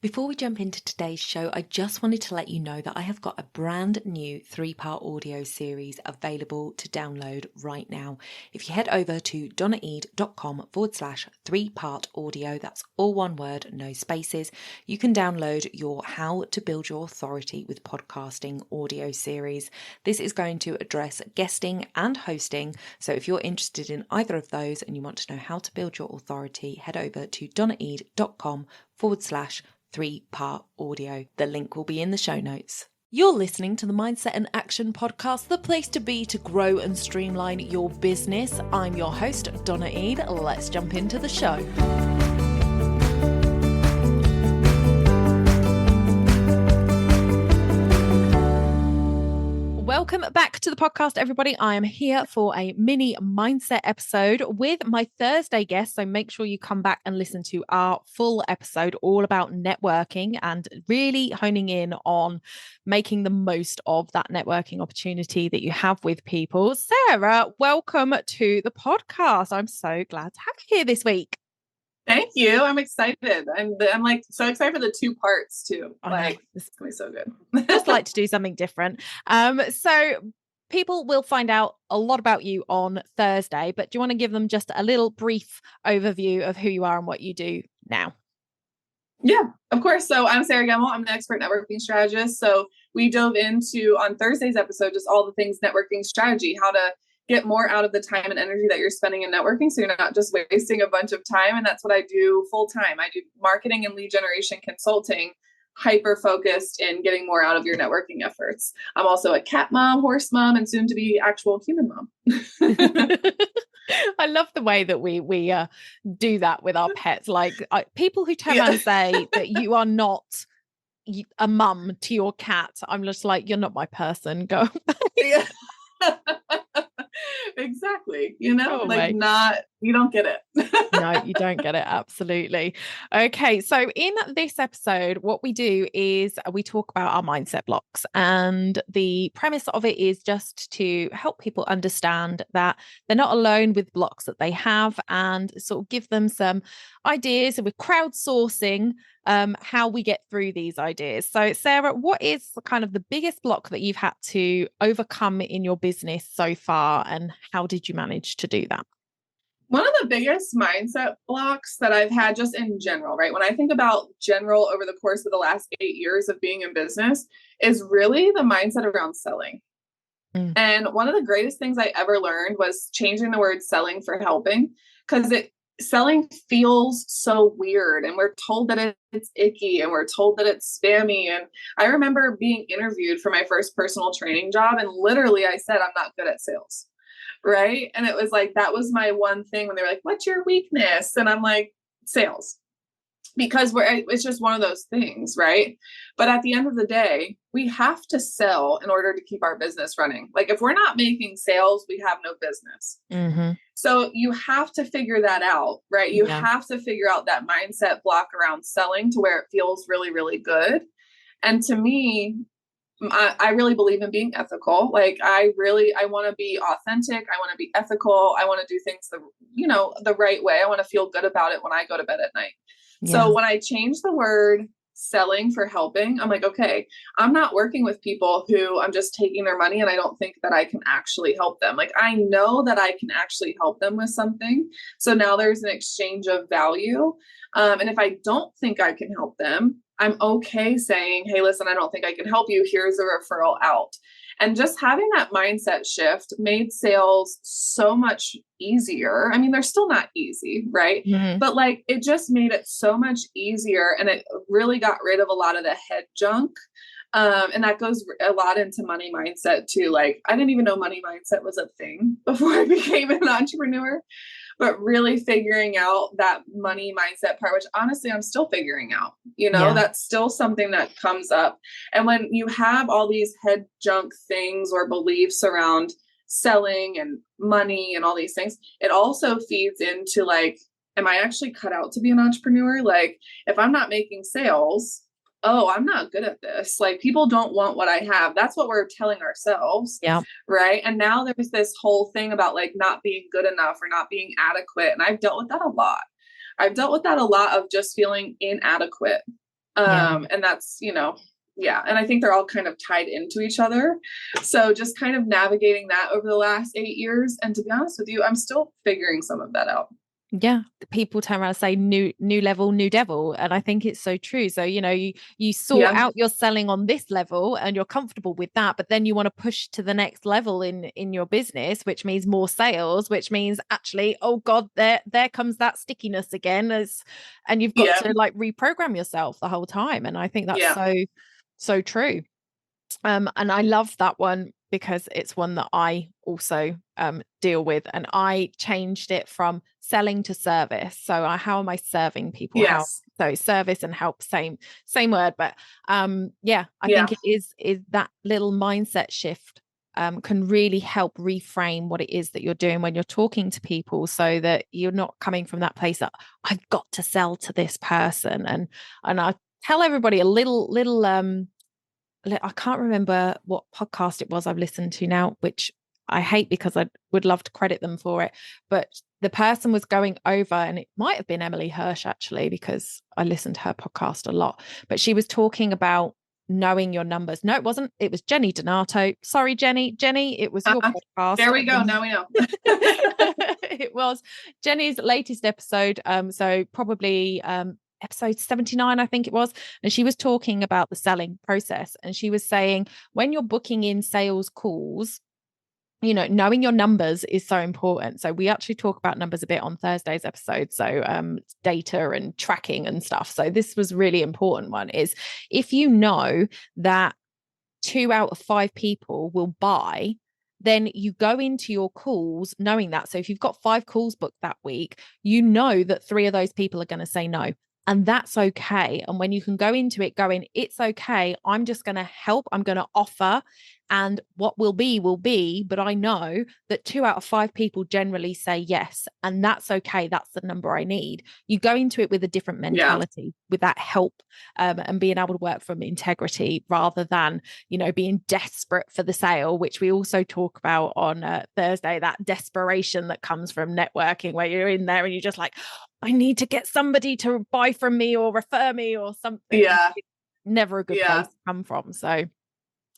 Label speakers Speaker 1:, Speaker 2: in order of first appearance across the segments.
Speaker 1: Before we jump into today's show, I just wanted to let you know that I have got a brand new 3-part audio series available to download right now. If you head over to donnaeade.com/3-part audio, that's all one word, no spaces, you can download your How to Build Your Authority with Podcasting audio series. This is going to address guesting and hosting. So if you're interested in either of those and you want to know how to build your authority, head over to donnaeade.com/3-part audio. The link will be in the show notes. You're listening to the Mindset and Action Podcast, the place to be to grow and streamline your business. I'm your host, Donna Eade. Let's jump into the show. Welcome back to the podcast, everybody. I am here for a mini mindset episode with my Thursday guest. So make sure you come back and listen to our full episode all about networking and really honing in on making the most of that networking opportunity that you have with people. Sarah, welcome to the podcast. I'm so glad to have you here this week.
Speaker 2: Thank you. I'm excited. I'm like so excited for the 2 parts too. Like this is gonna be so good.
Speaker 1: Just like to do something different. So people will find out a lot about you on Thursday, but do you want to give them just a little brief overview of who you are and what you do now?
Speaker 2: Yeah, of course. So I'm Sarah Gemmell. I'm an expert networking strategist. So we dove into on Thursday's episode just all the things networking strategy, how to get more out of the time and energy that you're spending in networking. So you're not just wasting a bunch of time. And that's what I do full time. I do marketing and lead generation consulting, hyper focused in getting more out of your networking efforts. I'm also a cat mom, horse mom, and soon to be actual human mom.
Speaker 1: I love the way that we do that with our pets. Like people who turn around and say that you are not a mum to your cat. I'm just like, you're not my person. Go.
Speaker 2: Yeah. Exactly. You know,
Speaker 1: mate.
Speaker 2: You don't get it.
Speaker 1: No, you don't get it. Absolutely. Okay. So in this episode, what we do is we talk about our mindset blocks, and the premise of it is just to help people understand that they're not alone with blocks that they have, and sort of give them some ideas. And we're crowdsourcing how we get through these ideas. So Sarah, what is kind of the biggest block that you've had to overcome in your business so far, and how did you manage to do that?
Speaker 2: One of the biggest mindset blocks that I've had just in general, right? When I think about general over the course of the last 8 years of being in business is really the mindset around selling. And one of the greatest things I ever learned was changing the word selling for helping, because selling feels so weird, and we're told that it's icky, and we're told that it's spammy. And I remember being interviewed for my first personal training job, and literally I said, I'm not good at sales. Right. And it was like, that was my one thing when they were like, what's your weakness? And I'm like, sales, because it's just one of those things. Right. But at the end of the day, we have to sell in order to keep our business running. Like if we're not making sales, we have no business. Mm-hmm. So you have to figure that out, right? You have to figure out that mindset block around selling to where it feels really, really good. And to me, I really believe in being ethical. Like I want to be authentic. I want to be ethical. I want to do things the right way. I want to feel good about it when I go to bed at night. Yeah. So when I changed the word selling for helping, I'm like, okay, I'm not working with people who I'm just taking their money and I don't think that I can actually help them. Like I know that I can actually help them with something. So now there's an exchange of value. And if I don't think I can help them, I'm okay saying, hey, listen, I don't think I can help you. Here's a referral out. And just having that mindset shift made sales so much easier. I mean, they're still not easy, right? Mm-hmm. But like, it just made it so much easier. And it really got rid of a lot of the head junk. And that goes a lot into money mindset too. Like, I didn't even know money mindset was a thing before I became an entrepreneur. But really figuring out that money mindset part, which honestly, I'm still figuring out, that's still something that comes up. And when you have all these head junk things or beliefs around selling and money and all these things, it also feeds into like, am I actually cut out to be an entrepreneur? Like if I'm not making sales, oh, I'm not good at this. Like people don't want what I have. That's what we're telling ourselves. Yeah. Right. And now there's this whole thing about like not being good enough or not being adequate. And I've dealt with that a lot. Of just feeling inadequate. And that's, yeah. And I think they're all kind of tied into each other. So just kind of navigating that over the last 8 years. And to be honest with you, I'm still figuring some of that out.
Speaker 1: Yeah, people turn around and say new level, new devil, and I think it's so true. So you sort out your selling on this level and you're comfortable with that, but then you want to push to the next level in your business, which means more sales, which means actually, oh God, there comes that stickiness again, and you've got to like reprogram yourself the whole time. And I think that's so true. And I love that one because it's one that I also deal with, and I changed it from selling to service. So how am I serving people?
Speaker 2: Yes.
Speaker 1: So service and help, same word, but I think it is that little mindset shift can really help reframe what it is that you're doing when you're talking to people, so that you're not coming from that place that I've got to sell to this person. And I tell everybody a little I can't remember what podcast it was I've listened to now, which I hate because I would love to credit them for it. But the person was going over, and it might have been Emily Hirsch actually, because I listened to her podcast a lot, but she was talking about knowing your numbers. No, it wasn't. It was Jenny Donato. Sorry, Jenny, it was your podcast.
Speaker 2: There we go. Now we know.
Speaker 1: It was Jenny's latest episode. So probably, episode 79, I think it was. And she was talking about the selling process. And she was saying, when you're booking in sales calls, knowing your numbers is so important. So we actually talk about numbers a bit on Thursday's episode. So data and tracking and stuff. So this was really important one, is if you know that 2 out of 5 people will buy, then you go into your calls knowing that. So if you've got 5 calls booked that week, you know that 3 of those people are going to say no. And that's okay. And when you can go into it going, it's okay, I'm just going to help, I'm going to offer, and what will be, but I know that 2 out of 5 people generally say yes, and that's okay. That's the number I need. You go into it with a different mentality, with that help, and being able to work from integrity rather than, being desperate for the sale, which we also talk about on Thursday, that desperation that comes from networking, where you're in there and you're just like, I need to get somebody to buy from me or refer me or something.
Speaker 2: Yeah.
Speaker 1: It's never a good place to come from. So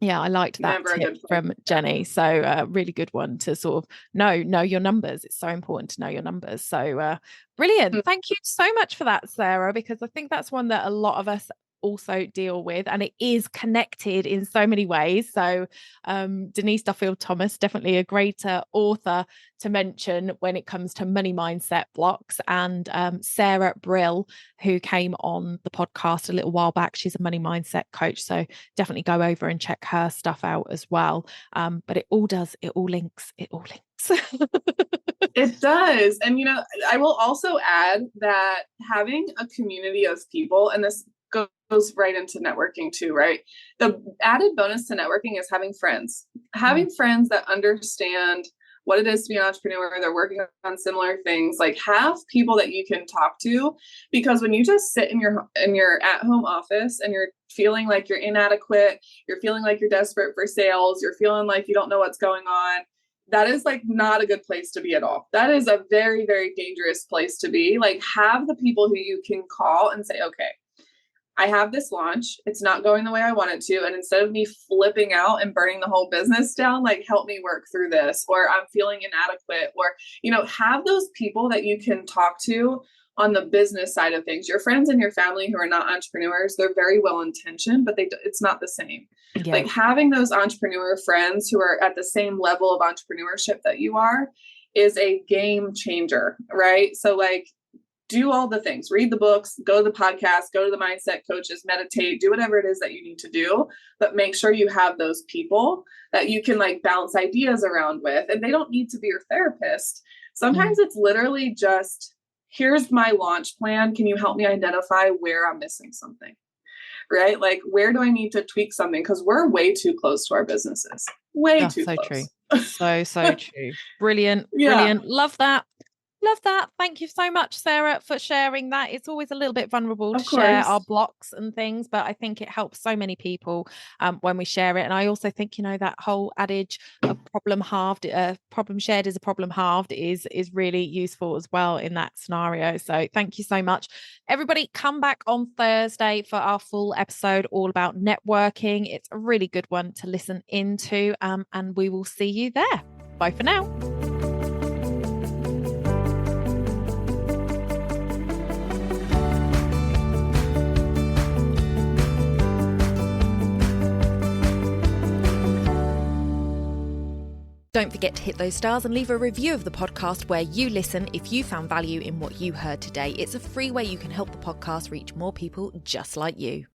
Speaker 1: I liked that tip from Jenny. So really good one to sort of know your numbers. It's so important to know your numbers. So brilliant. Thank you so much for that, Sarah, because I think that's one that a lot of us also deal with, and it is connected in so many ways. So Denise Duffield Thomas, definitely a great author to mention when it comes to money mindset blocks, and Sarah Brill, who came on the podcast a little while back. She's a money mindset coach, so definitely go over and check her stuff out as well. But it all links.
Speaker 2: It does. And I will also add that having a community of people, and this goes right into networking too, right? The added bonus to networking is having friends friends that understand what it is to be an entrepreneur. They're working on similar things. Like, have people that you can talk to, because when you just sit in your at-home office and you're feeling like you're inadequate, you're feeling like you're desperate for sales, you're feeling like you don't know what's going on, that is like not a good place to be at all. That is a very, very dangerous place to be. Like, have the people who you can call and say, okay, I have this launch. It's not going the way I want it to. And instead of me flipping out and burning the whole business down, like, help me work through this, or I'm feeling inadequate, or, have those people that you can talk to on the business side of things. Your friends and your family who are not entrepreneurs, they're very well intentioned, but it's not the same. Yeah. Like, having those entrepreneur friends who are at the same level of entrepreneurship that you are is a game changer, right? So like, do all the things, read the books, go to the podcast, go to the mindset coaches, meditate, do whatever it is that you need to do, but make sure you have those people that you can like bounce ideas around with. And they don't need to be your therapist. Sometimes it's literally just, here's my launch plan. Can you help me identify where I'm missing something? Right? Like, where do I need to tweak something? Because we're way too close to our businesses. Way too close.
Speaker 1: True. So true. Brilliant. Brilliant. Love that. Love that. Thank you so much, Sarah, for sharing that. It's always a little bit vulnerable to
Speaker 2: Of
Speaker 1: share our
Speaker 2: course.
Speaker 1: blocks and things, but I think it helps so many people when we share it. And I also think, that whole adage of problem halved, problem shared is a problem halved is really useful as well in that scenario. So thank you so much. Everybody, come back on Thursday for our full episode all about networking. It's a really good one to listen into, and we will see you there. Bye for now. Don't forget to hit those stars and leave a review of the podcast where you listen if you found value in what you heard today. It's a free way you can help the podcast reach more people just like you.